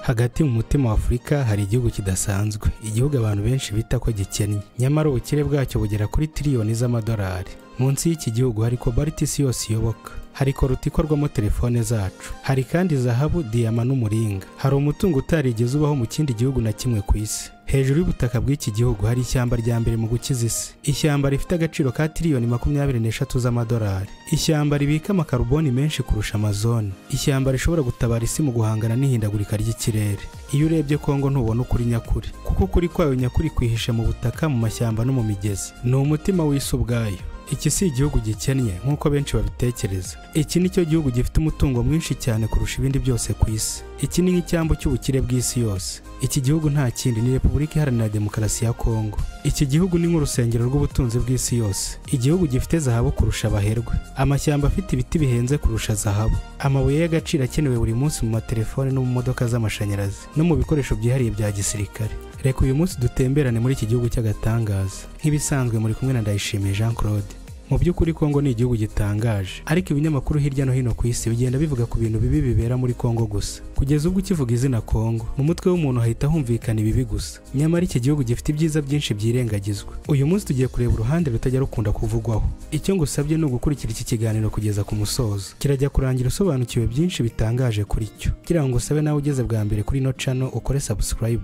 Hagati mu mutima wa Afurika hari igihugu kidasanzwe, igihugu abantu benshi bita ko gikennye, nyamara ubukire bwacyo bugera kuri triliyoni z'amadolari. Munsi y'iki gihugu hari cobalt isi yose iyoboka, hari koruta ikorwamo telefone zacu, hari kandi zahabu, diyama n'umuringa. Hari umutungo utarigeze ubaho mu kindi gihugu na kimwe ku isi. Hejuru y'ubutaka bw'iki gihugu hari ishyamba rya mbere mu gukiza isi, ishyamba rifite agaciro ka triliyoni 23 z'amadolari, ishyamba ribika amakarboni menshi kurusha Amazon, ishyamba rishobora gutabara isi mu guhangana n'ihindagurika ry'ikirere. Iyo urebye Kongo ntubona ukuri nyakuri, kuko ukuri kwayo nyakuri kwihishe mu butaka, mu mashyamba no mu migezi. Ni umutima w'isi ubwayo. Iki si igihugu gikennye nk'uko benshi babitekereza. Iki nicyo gihugu gifite umutungo mwinshi cyane kurusha ibindi byose ku isi. Iki ni nk'icyambu cy'ubukire bw'isi yose. Iki gihugu nta kindi ni Repubulika Iharanira Demokarasi ya Kongo. Iki gihugu ni nk'urusengero rw'ubutunzi bw'isi yose. Igihugu gifite zahabu kurusha abaherwe, amashyamba afite ibiti bihenze kurusha zahabu, amabuye y'agaciro akenewe buri munsi mu matelefone no mu modoka z'amashanyarazi no mu bikoresho byihariye bya gisirikare. Reka uyu munsi dutemberane muri iki gihugu cy'agatangaza. Nk'ibisanzwe muri kumwe na Ndayishimiye Jean Claude. Mu by'ukuri Kongo ni igihugu gitangaje, ariko ibinyamakuru hirya no hino ku isi bigenda bivuga ku bintu bibi bibera muri Kongo gusa. Kugeza ubwo ukivuga izina Kongo, mu mutwe w'umuntu hahita humvikana ibibi gusa. Nyamara iki gihugu gifite ibyiza byinshi byirengagizwa. Uyu munsi tugiye kureba uruhande rutajya rukunda kuvugwaho. Icyo ngusabye ni ugukurikira iki kiganiro kugeza ku musozo. Kirajya kurangira usobanukiwe byinshi bitangaje kuri cyo. Kugira ngo usabe nawe ugeze bwa mbere kuri ino channel ukore subscribe.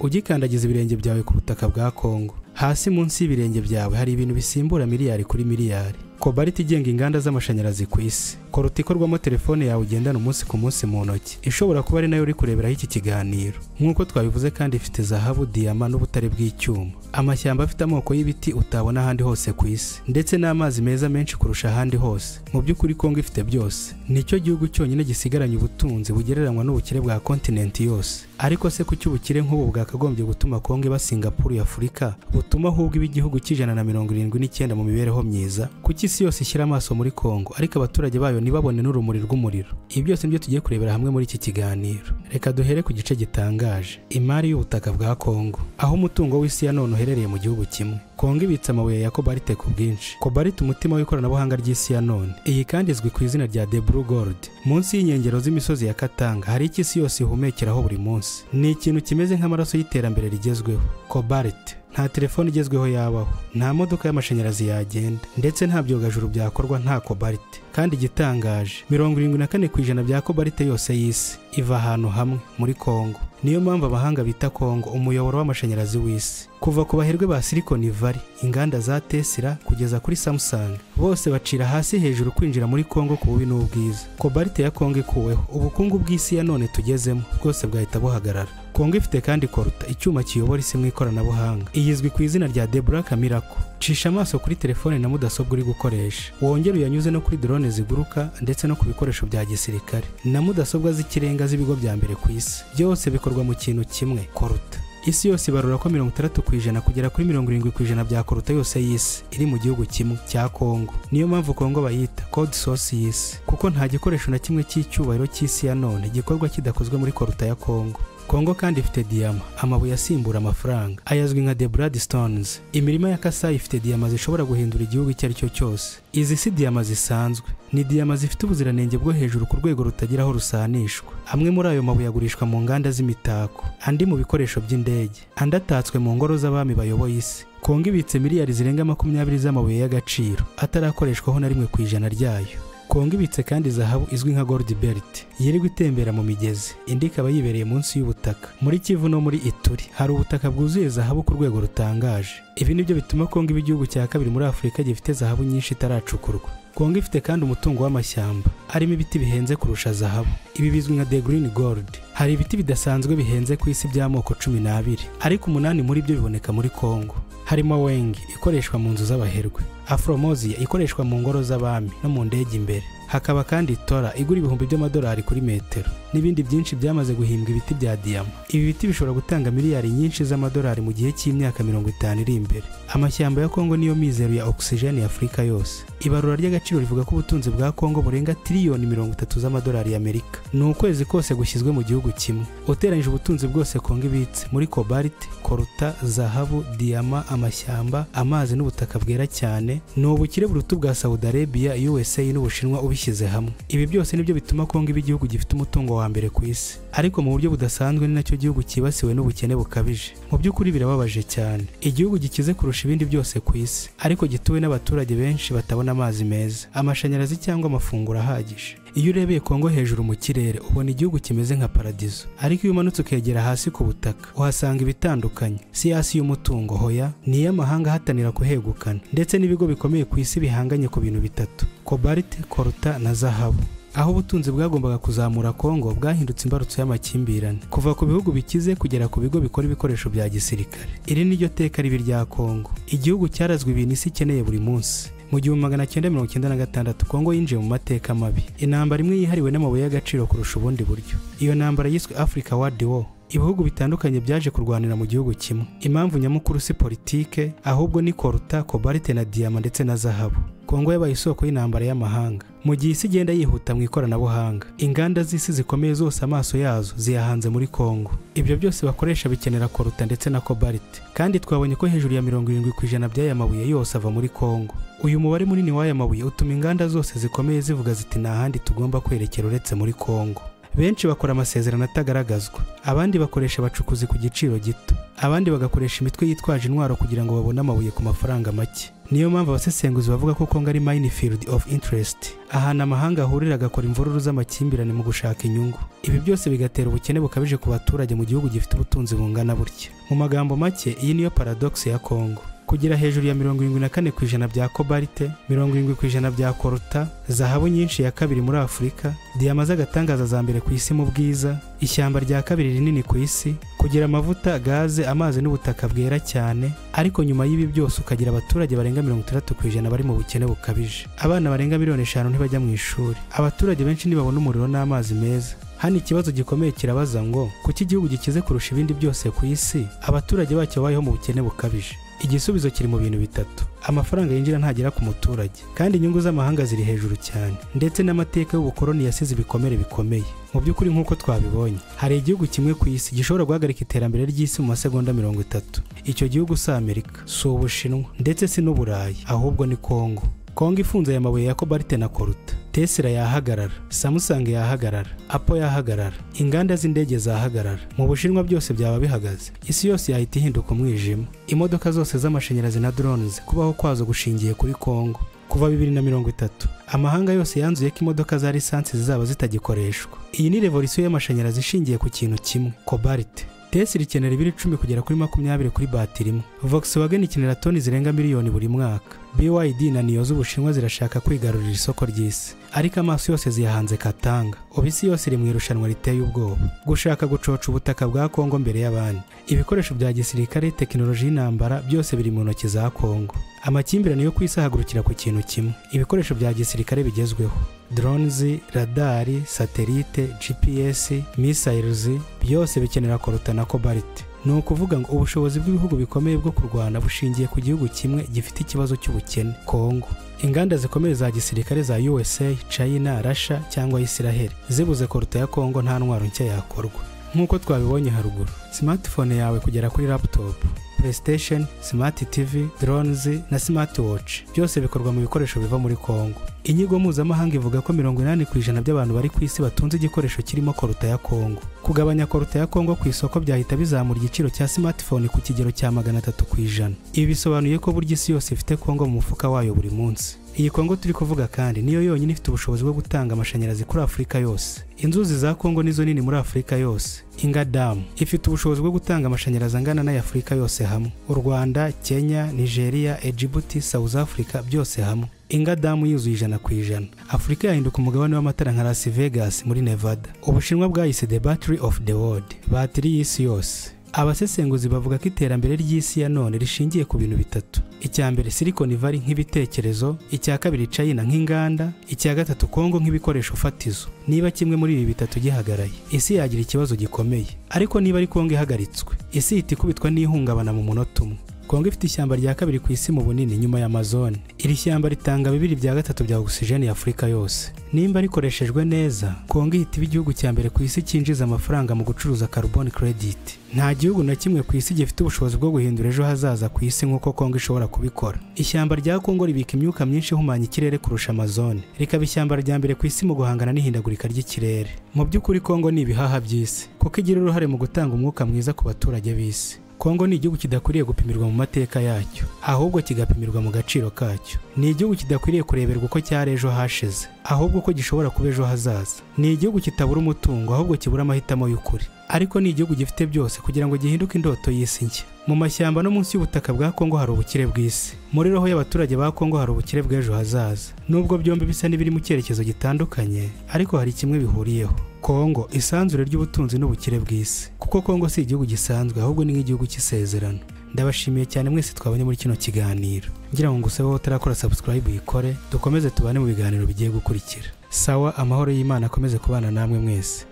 Ugikandagiza ibirenge byawe ku butaka bwa Kongo. Hasi munsi y'ibirenge byawe hari ibintu bisimbura miliyari kuri miliyari. Cobalt igenga inganda z'amashanyarazi ku isi, koruta ikorwamo telefone yawe ugendana umunsi ku munsi mu ntoki, ishobora kuba ari nayo uri kureberaho iki kiganiro. Nk'uko twabivuze kandi ifite zahabu, diyama n'ubutare bw'icyuma, amashyamba afite amoko y'ibiti utabona ahandi hose ku isi, ndetse n'amazi meza menshi kurusha ahandi hose. Mu by'ukuri Kongo ifite byose. Nicyo gihugu cyonyine gisigaranye ubutunzi bugereranywa n'ubukire bwa kontinenti yose. Ariko se kuki ubukire nk'ubu bwakagombye gutuma Kongo iba Singapore ya Afurika, butuma ahubwo iba igihugu cy'179 mu mibereho myiza? Kuki isi yose ishyira amaso muri Kongo ariko abaturage bayo ntibabone n'urumuri rw'umuriro? Ibi byose nibyo tugiye kurebera hamwe muri iki kiganiro. Reka duhere ku gice gitangaje, imari y'ubutaka bwa Kongo, aho umutungo w'isi ya none uherereye mu gihugu kimwe. Kongo ibitse amabuye ya cobalt ku bwinshi. Cobalt umutima w'ikoranabuhanga ry'isi ya none. Iyi kandi izwi ku izina rya The Blue Gold. Munsi y'inkengero z'imisozi ya Katanga hari iki isi yose ihumekeraho buri munsi. Ni ikintu kimeze nk'amaraso y'iterambere rigezweho. Cobalt nta telefone igezweho yabaho, nta modoka y'amashanyarazi yagenda, ndetse nta byogajuru byakorwa nta cobalt. Kandi gitangaje, 74% bya cobalt yose y'isi iva ahantu hamwe muri Kongo. Niyo mpamvu abahanga bita Kongo umuyoboro w'amashanyarazi w'isi. Kuva ku baherwe ba Silicon Valley, inganda za Tesla kugeza kuri Samsung, bose bacira hasi hejuru kwinjira muri Kongo ku bubi n'ubwiza. Cobalt ya Kongo ikuweho, ubukungu bw'isi ya none tugezemo bwose bwahita buhagarara. Kongo ifite kandi koruta, icyuma kiyobora isi mu ikoranabuhanga. Iyizwi ku izina rya The Black Miracle. Cisha amaso kuri telefone na mudasobwa uri gukoresha, wongere uyanyuze no kuri drone ziguruka ndetse no ku bikoresho bya gisirikare na mudasobwa z'ikirenga z'ibigo bya mbere ku isi. Byose bikorwa mu kintu kimwe, koruta. Isi yose ibarura ko 60% kugera kuri 70% bya koruta yose y'isi iri mu gihugu kimwe cya Kongo. Niyo mpamvu Kongo bayita code source y'isi, kuko nta gikoresho na kimwe cy'icyubahiro cy'isi ya none gikorwa kidakozwe muri koruta ya Kongo. Kongo kandi ifite diyama, amabuye asimbura amafaranga, ayazwi nka the bloodstones. Imirima ya Kasai ifite diyama zishobora guhindura igihugu icyo ari cyo cyose. Izi si diyama zisanzwe, ni diyama zifite ubuziranenge bwo hejuru ku rwego rutagira aho rusanishwa. Amwe muri ayo mabuye agurishwa mu nganda z'imitako, andi mu bikoresho by'indege, andi atatswe mu ngoro z'abami bayoboye isi. Kongo ibitse miliyari zirenga 20 z'amabuye y'agaciro atarakoreshwaho na rimwe ku ijana ryayo. Kongo ibitse kandi zahabu izwi nka gold belt, yirirwa itembera mu migezi, indi ikaba yibereye munsi y'ubutaka. Muri Kivu no muri Ituri hari ubutaka bwuzuye zahabu ku rwego rutangaje. Ibi nibyo bituma Kongo iba igihugu cya kabiri muri Afurika gifite zahabu nyinshi itaracukurwa. Kongo ifite kandi umutungo w'amashyamba, harimo ibiti bihenze kurusha zahabu. Ibi bizwi nka the green gold. Hari ibiti bidasanzwe bihenze ku isi by'amoko 12, ariko 8 muri byo biboneka muri Kongo. Harimo Weng ikoreshwa mu nzu z'abaherwe, Afromosia ikoreshwa mu ngoro z'abami no mu ndege imbere. Hakaba kandi Tora igura ibihumbi by'amadolari kuri metero, n'ibindi byinshi byamaze guhimbwa ibiti bya diyama. Ibi biti bishobora gutanga miliyari nyinshi z'amadolari mu gihe cy'imyaka 50 iri imbere. Amashyamba ya Kongo niyo mizero ya oxygen ya Afurika yose. Ibarura ry'agaciro rivuga ko ubutunzi bwa Kongo burenga triliyoni 30 z'amadolari y'Amerika. Ni ukwezi kose gushyizwe mu gihugu kimwe. Uteranyije ubutunzi bwose Kongo ibitse muri cobalt, koruta, zahabu, diyama, amashyamba, amazi n'ubutaka bwera cyane, cyane ni ubukire buruta bwa Saudi Arabia, USA n'Ubushinwa ubishyize hamwe. Ibi byose nibyo bituma Kongo iba igihugu gifite umutungo wa mbere ku isi, ariko mu buryo budasanzwe ni nacyo gihugu cyibasiwe n'ubukene bukabije. Mu by'ukuri birababaje cyane. Igihugu gikize kurusha ibindi byose ku isi, ariko gituwe n'abaturage benshi batabona amazi meza, amashanyarazi cyangwa amafunguro ahagije. Iyo urebeye Kongo hejuru mu kirere ubona igihugu kimeze nka paradizo, ariko iyo umanutse ukegera hasi ku butaka uhasanga ibitandukanye. Si hasi y'umutungo hoya, ni iy'amahanga ahatanira kuhegukana, ndetse n'ibigo bikomeye ku isi bihanganye ku bintu bitatu: kobalite, koruta na zahabu. Aho ubutunzi bwagombaga kuzamura Kongo bwahindutse imbarutso y'amakimbirane, kuva ku bihugu bikize kugera ku bigo bikora ibikoresho bya gisirikare. Iri niryo teka ribi rya Kongo. Igihugu cyarazwe ibintu isi ikeneye buri munsi. Mu 1996 Kongo yinjiye mu mateka mabi. Intambara imwe yihariwe n'amabuye y'agaciro kurusha ubundi buryo. Iyo ntambara yiswe Africa World War. Ibihugu bitandukanye byaje kurwanira mu gihugu kimwe. Impamvu nyamukuru si politike, ahubwo ni koruta, kobalite na diyama ndetse na zahabu. Kongo yabaye isoko y'intambara y'amahanga. Mu gihe isi igenda yihuta mu ikoranabuhanga, inganda z'isi zikomeye zose amaso yazo ziyahanze muri Kongo. Ibyo byose bakoresha bikenera koruta ndetse na kobalite, kandi twabonye ko hejuru ya 70% by'aya mabuye yose ava muri Kongo. Uyu mubare munini w'aya mabuye utuma inganda zose zikomeye zivuga ziti nta handi tugomba kwerekera uretse muri Kongo. Benshi bakora amasezerano atagaragazwa, abandi bakoresha abacukuzi ku giciro gito, abandi bagakoresha imitwe yitwaje intwaro kugira ngo babone amabuye ku mafaranga make. Niyo mpamvu abasesenguzi bavuga ko Kongo ari minefield of interest, ahantu amahanga ahurira agakora imvururu z'amakimbirane mu gushaka inyungu. Ibi byose bigatera ubukene bukabije ku baturage mu gihugu gifite ubutunzi bungana burya. Mu magambo make, iyi niyo paradox ya Kongo. Kugira hejuru ya 74% bya kobalite, 70% bya koruta, zahabu nyinshi ya kabiri muri Afurika, diyama z'agatangaza za mbere ku isi mu bwiza, ishyamba rya kabiri rinini ku isi, kugira amavuta, gaze, amazi n'ubutaka bwera cyane. Ariko nyuma y'ibi byose ukagira abaturage barenga 60% bari mu bukene bukabije. Abana barenga 5 miliyoni ntibajya mu ishuri. Abaturage benshi ntibabona umuriro n'amazi meza. Hano ikibazo gikomeye kirabaza ngo kuki igihugu gikize kurusha ibindi byose ku isi abaturage bacyo bayeho mu bukene bukabije? Igisubizo kiri mu bintu bitatu. Amafaranga yinjira ntagera ku muturage, kandi inyungu z'amahanga ziri hejuru cyane, ndetse n'amateka y'ubukoloni yasize ibikomere bikomeye. Mu by'ukuri nk'uko twabibonye, hari igihugu kimwe ku isi gishobora guhagarika iterambere ry'isi mu masegonda 30. Icyo gihugu si Amerika, si Ubushinwa, ndetse si n'Uburayi, ahubwo ni Kongo. Kongo ifunze aya mabuye ya kobalite na koruta, Tesla yahagarara, Samsung yahagarara, Apple yahagarara, inganda z'indege zahagarara. Mu Bushinwa byose byaba bihagaze. Isi yose yahita ihinduka umwijima. Imodoka zose z'amashanyarazi na drones kubaho kwazo gushingiye kuri Kongo. Kuva 2030 amahanga yose yanzuye ko imodoka za lisansi zizaba zitagikoreshwa. Iyi ni revolution y'amashanyarazi ishingiye ku kintu kimwe: kobalite. Tesla ikenera ibiro 10 kugera kuri 20 kuri batiri imwe. Volkswagen ikenera toni zirenga miliyoni buri mwaka. BYD na Nio z'Ubushinwa zirashaka kwigarurira isoko ry'isi, ariko amaso yose ziyahanze Katanga. Isi yose iri mu irushanwa riteye ubwoba, gushaka gucoca ubutaka bwa Kongo mbere y'abandi. Ibikoresho bya gisirikare, tekinoloji y'intambara byose biri mu ntoki za Kongo. Amakimbirane yo kwisahagurukira ku kintu kimwe: ibikoresho bya gisirikare bigezweho, drones, radari, satellite, GPS, missiles, byose bikenera koruta na kobalite. Ni ukuvuga ngo ubushobozi bw'ibihugu bikomeye bwo kurwana bushingiye ku gihugu kimwe gifite ikibazo cy'ubukene: Kongo. Inganda zikomeye za gisirikare za USA, China, Russia cyangwa Israel zibuze koruta ya Kongo nta ntwaro nshya yakorwa. Nk'uko twabibonye haruguru, smartphone yawe kugera kuri laptop, PlayStation, Smart TV, drones na smartwatch byose bikorwa mu bikoresho biva muri Kongo. Inyigo mpuzamahanga ivuga ko 80% by'abantu bari ku isi batunze igikoresho kirimo koruta ya Kongo. Kugabanya koruta ya Kongo ku isoko byahita bizamura igiciro cya smartphone ku kigero cya 300%. Ibi bisobanuye ko burya isi yose ifite Kongo mu mufuka wayo buri munsi. Iyi Kongo turi kuvuga kandi niyo yonyine ifite ubushobozi bwo gutanga amashanyarazi kuri Afurika yose. Inzuzi za Kongo nizo nini muri Afurika yose. Inga Dam ifite ubushobozi bwo gutanga amashanyarazi angana n'aya Afurika yose hamwe. U Rwanda, Kenya, Nigeria, Djibouti, South Africa byose hamwe. Inga Dam yuzuye 100%. Afurika yahinduka umugabane w'amatara nka Las Vegas muri Nevada. Ubushinwa bwayise the battery of the world, batiri y'isi yose. Abasesenguzi bavuga ko iterambere ry'isi ya none rishingiye ku bintu bitatu: icya mbere Silicon Valley nk'ibitekerezo, icya kabiri China nk'inganda, icya gatatu Kongo nk'ibikoresho fatizo. Niba kimwe muri ibi bitatu gihagaraye, isi yagira ikibazo gikomeye. Ariko niba ari Kongo ihagaritswe, isi ihita ikubitwa n'ihungabana mu munota umwe. Kongo ifite ishyamba rya kabiri ku isi mu bunini nyuma ya Amazon. Iri shyamba ritanga 2/3 bya oxygene ya Afurika yose. Nimba rikoreshejwe neza, Kongo ihita iba igihugu cya mbere ku isi cyinjiza amafaranga mu gucuruza carbon credit. Nta gihugu na kimwe ku isi gifite ubushobozi bwo guhindura ejo hazaza ku isi nk'uko Kongo ishobora kubikora. Ishyamba rya Kongo ribika imyuka myinshi ihumanya ikirere kurusha Amazon, rikaba ishyamba rya mbere ku isi mu guhangana n'ihindagurika ry'ikirere. Mu by'ukuri Kongo ni ibihaha by'isi kuko igira uruhare mu gutanga umwuka mwiza ku baturage b'isi. Kongo ni igihugu kidakwiriye gupimirwa mu mateka yacyo, ahubwo kigapimirwa mu gaciro kacyo. Ni igihugu kidakwiriye kureberwa uko cyari ejo hashize, ahubwo uko gishobora kuba ejo hazaza. Ni igihugu kitabura umutungo, ahubwo kibura amahitamo y'ukuri. Ariko ni igihugu gifite byose kugira ngo gihinduke indoto y'isi nshya. Mu mashyamba no munsi y'ubutaka bwa Kongo hari ubukire bw'isi. Muri roho y'abaturage ba Kongo hari ubukire bw'ejo hazaza. Nubwo byombi bisa n'ibiri mu cyerekezo gitandukanye, ariko hari kimwe bihuriyeho. Kongo isanzure ry'ubutunzi n'ubukire bw'isi. Kuko Kongo si igihugu gisanzwe, ahubwo ni nk'igihugu cy'isezerano. Ndabashimiye cyane mwese twabonye muri kino kiganiro. Ngira ngo ngusabe wowe utarakora subscribe uyikore, dukomeze tubane mu biganiro bigiye gukurikira. Sawa, amahoro y'Imana akomeze kubana namwe mwese.